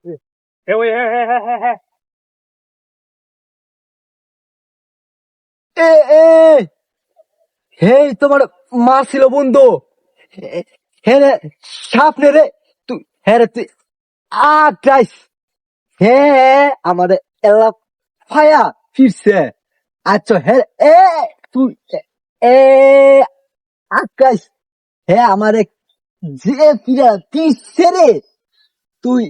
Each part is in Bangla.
ওই হ্যাঁ হ্যাঁ হ্যাঁ হ্যাঁ হ্যাঁ এ এ হেই তোমার মা ছিল বন্ধু। হে রে সাপ রে তুই, হ্যাঁ রে তুই আটাইস। হে আমাদের এলা ফায়া ফিরছে। আচ্ছা হে এ তুই এ আকাশ, হে আমারে যে ফিরা ফিরছে রে তুই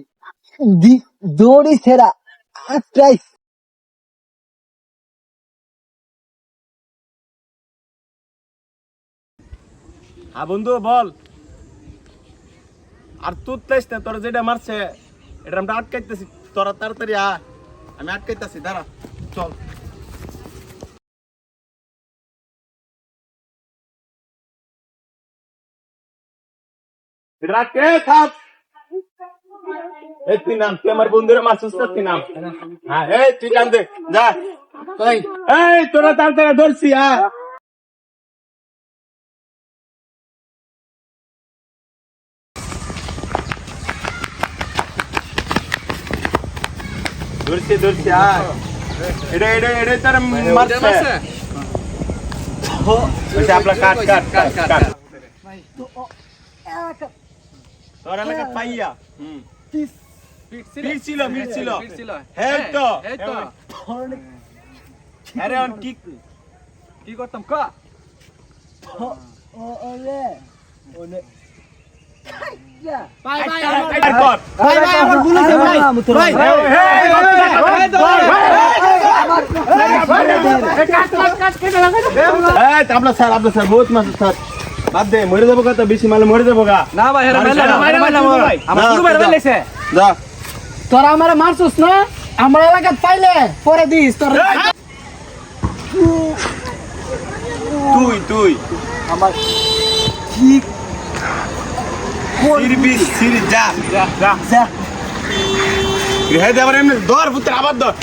দৌড়ি সেরা আটাইস। হ্যাঁ বন্ধু বল। আর তুই তাইস না, তোর যেটা মারছে এটা আমরা আটকাইতেছি। তোরা তাড়াতাড়ি আমি আটকাইতেছি, দাঁড়া। চল। এটা কে থাক। এই তুই নাম, তুই আমার বন্ধুরে মারছিস তো, তুই নাম। হ্যাঁ এই তুই নাম দে, যা। এই তোরা তাড়াতাড়ি ধরছি। ধরছি ধরছি। এটা এটা এটা তার মারছে। ওইটা আপনার কাট কাট কাট কাট। তোর এলাকা পাইয়া মিরছিল মিরছিল। হ্যাঁ তো আরে অন কি কি করতাম ক ওলে ওলে ভাই ভাই কর ভাই ভাই আমার ভুল হইছে ভাই ভাই এই আপনা স্যার বহুত মাছ স্যার বাদ দে, মরে যাবো কত বেশি মালে মরে যাবো গা। না ভাই হেরা মাইলা আমার শুরু বাইরে লাইছে। যা তোরা আমারে মারছস না, আমার এলাকাত পাইলে পরে দিস তোর। তুই তুই আমার ঠিক সিরবি সিরি যা যা হে দে আবার এমনি ধর পুত্র, আবার ধর।